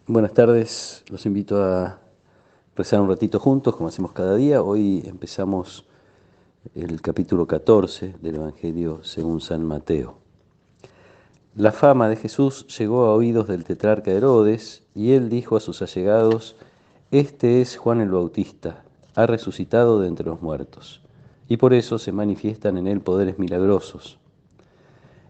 Buenas tardes, los invito a rezar un ratito juntos, como hacemos cada día. Hoy empezamos el capítulo 14 del Evangelio según San Mateo. La fama de Jesús llegó a oídos del tetrarca Herodes, y él dijo a sus allegados: Este es Juan el Bautista, ha resucitado de entre los muertos, y por eso se manifiestan en él poderes milagrosos.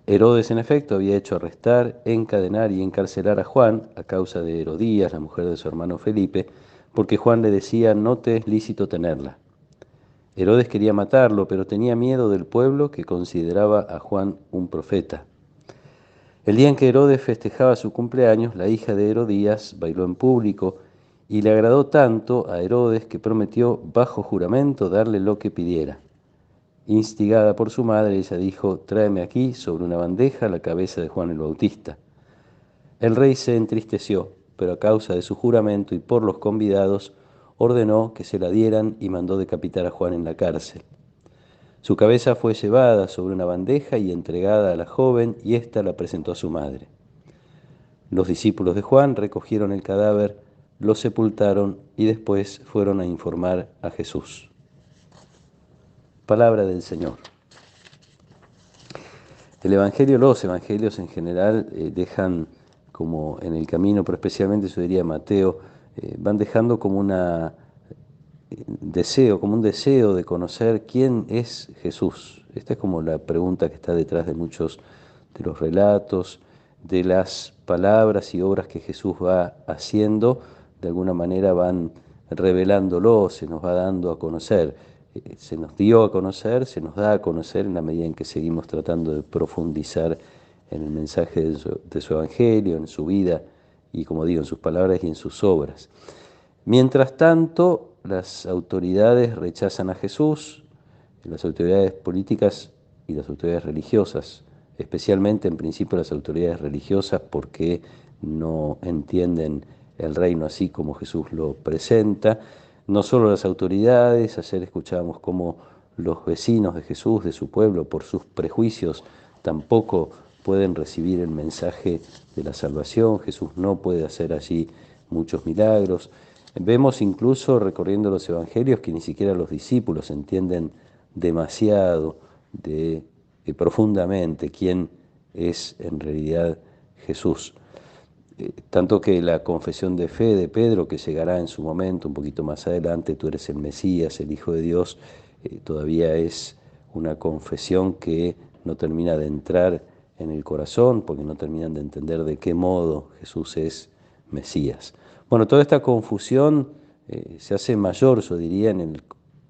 Herodes, en efecto, había hecho arrestar, encadenar y encarcelar a Juan a causa de Herodías, la mujer de su hermano Felipe, porque Juan le decía: no te es lícito tenerla. Herodes quería matarlo, pero tenía miedo del pueblo, que consideraba a Juan un profeta. El día en que Herodes festejaba su cumpleaños, la hija de Herodías bailó en público, y le agradó tanto a Herodes que prometió bajo juramento darle lo que pidiera. Instigada por su madre, ella dijo: tráeme aquí sobre una bandeja la cabeza de Juan el Bautista. El rey se entristeció, pero a causa de su juramento y por los convidados, ordenó que se la dieran y mandó decapitar a Juan en la cárcel. Su cabeza fue llevada sobre una bandeja y entregada a la joven, y ésta la presentó a su madre. Los discípulos de Juan recogieron el cadáver, lo sepultaron y después fueron a informar a Jesús. Palabra del Señor. El Evangelio, los Evangelios en general, dejan como en el camino, pero especialmente yo diría Mateo, van dejando como como un deseo de conocer quién es Jesús. Esta es como la pregunta que está detrás de muchos de los relatos, de las palabras y obras que Jesús va haciendo. De alguna manera van revelándolo, se nos va dando a conocer. Se nos dio a conocer, se nos da a conocer en la medida en que seguimos tratando de profundizar en el mensaje de su Evangelio, en su vida y, como digo, en sus palabras y en sus obras. Mientras tanto, las autoridades rechazan a Jesús, las autoridades políticas y las autoridades religiosas, especialmente en principio las autoridades religiosas, porque no entienden el reino así como Jesús lo presenta. No solo las autoridades, ayer escuchábamos cómo los vecinos de Jesús, de su pueblo, por sus prejuicios, tampoco pueden recibir el mensaje de la salvación. Jesús no puede hacer allí muchos milagros. Vemos incluso recorriendo los evangelios que ni siquiera los discípulos entienden demasiado profundamente quién es en realidad Jesús. Tanto que la confesión de fe de Pedro, que llegará en su momento un poquito más adelante: tú eres el Mesías, el Hijo de Dios, todavía es una confesión que no termina de entrar en el corazón, porque no terminan de entender de qué modo Jesús es Mesías. Bueno, toda esta confusión se hace mayor, yo diría, en el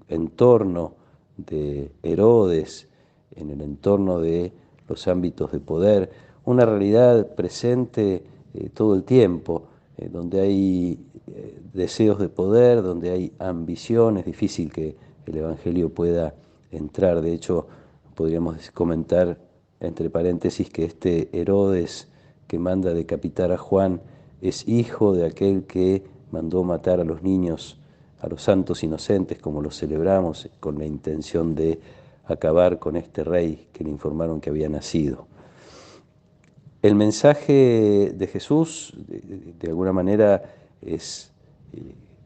entorno de Herodes, en el entorno de los ámbitos de poder, una realidad presente todo el tiempo, donde hay deseos de poder, donde hay ambición. Es difícil que el Evangelio pueda entrar. De hecho, podríamos comentar entre paréntesis que este Herodes que manda decapitar a Juan es hijo de aquel que mandó matar a los niños, a los santos inocentes, como los celebramos, con la intención de acabar con este rey que le informaron que había nacido. El mensaje de Jesús, de alguna manera, es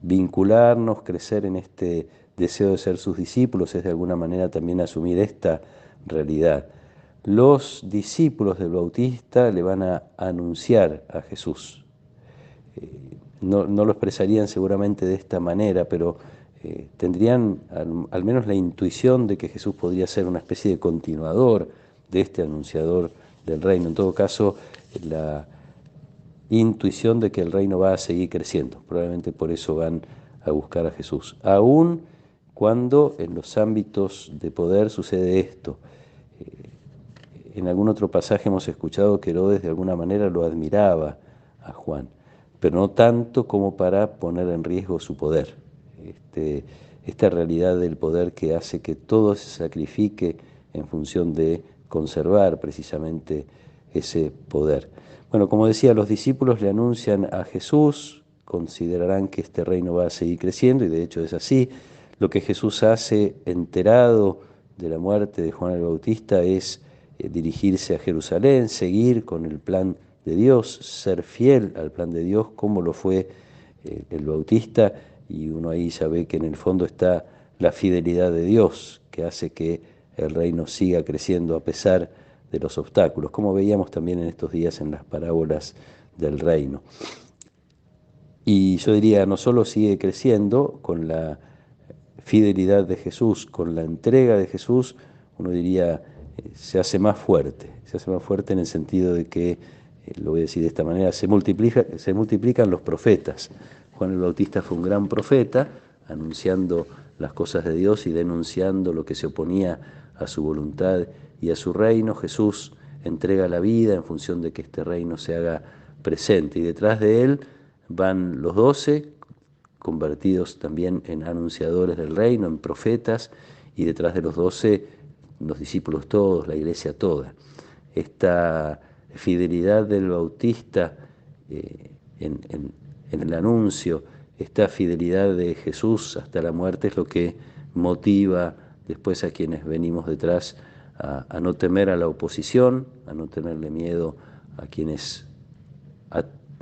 vincularnos, crecer en este deseo de ser sus discípulos, es de alguna manera también asumir esta realidad. Los discípulos del Bautista le van a anunciar a Jesús. No lo expresarían seguramente de esta manera, pero tendrían al menos la intuición de que Jesús podría ser una especie de continuador de este anunciador del reino. En todo caso, la intuición de que el reino va a seguir creciendo. Probablemente por eso van a buscar a Jesús. Aún cuando en los ámbitos de poder sucede esto. En algún otro pasaje hemos escuchado que Herodes de alguna manera lo admiraba a Juan, pero no tanto como para poner en riesgo su poder. Esta realidad del poder que hace que todo se sacrifique en función de conservar precisamente ese poder. Bueno, como decía, los discípulos le anuncian a Jesús, considerarán que este reino va a seguir creciendo, y de hecho es así. Lo que Jesús hace, enterado de la muerte de Juan el Bautista, es dirigirse a Jerusalén, seguir con el plan de Dios, ser fiel al plan de Dios, como lo fue el Bautista, y uno ahí ya ve que en el fondo está la fidelidad de Dios, que hace que el reino siga creciendo a pesar de los obstáculos, como veíamos también en estos días en las parábolas del reino. Y yo diría, no solo sigue creciendo con la fidelidad de Jesús, con la entrega de Jesús, uno diría, se hace más fuerte en el sentido de que, lo voy a decir de esta manera, se multiplican los profetas. Juan el Bautista fue un gran profeta, anunciando las cosas de Dios y denunciando lo que se oponía a su voluntad y a su reino. Jesús entrega la vida en función de que este reino se haga presente, y detrás de él van los 12, convertidos también en anunciadores del reino, en profetas, y detrás de los 12, los discípulos todos, la iglesia toda. Esta fidelidad del Bautista en el anuncio, esta fidelidad de Jesús hasta la muerte es lo que motiva después a quienes venimos detrás a no temer a la oposición, a no tenerle miedo a quienes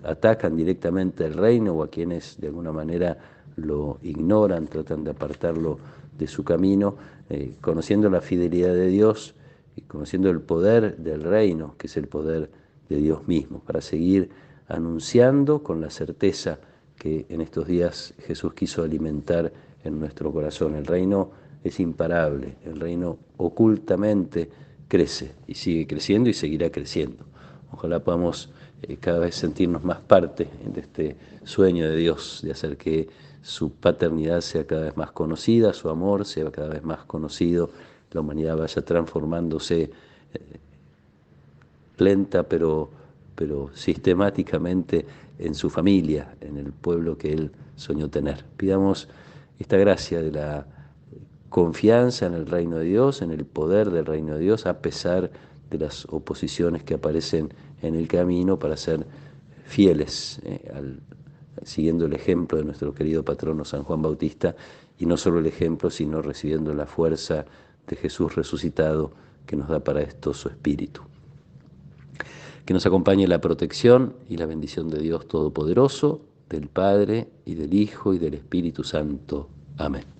atacan directamente el reino o a quienes de alguna manera lo ignoran, tratan de apartarlo de su camino, conociendo la fidelidad de Dios y conociendo el poder del reino, que es el poder de Dios mismo, para seguir anunciando con la certeza que en estos días Jesús quiso alimentar en nuestro corazón. El reino es imparable, el reino ocultamente crece y sigue creciendo y seguirá creciendo. Ojalá podamos cada vez sentirnos más parte de este sueño de Dios, de hacer que su paternidad sea cada vez más conocida, su amor sea cada vez más conocido, la humanidad vaya transformándose lenta pero sistemáticamente en su familia, en el pueblo que Él soñó tener. Pidamos esta gracia de la confianza en el reino de Dios, en el poder del reino de Dios, a pesar de las oposiciones que aparecen en el camino, para ser fieles, siguiendo el ejemplo de nuestro querido patrono San Juan Bautista, y no solo el ejemplo, sino recibiendo la fuerza de Jesús resucitado, que nos da para esto su Espíritu. Que nos acompañe la protección y la bendición de Dios Todopoderoso, del Padre, y del Hijo, y del Espíritu Santo. Amén.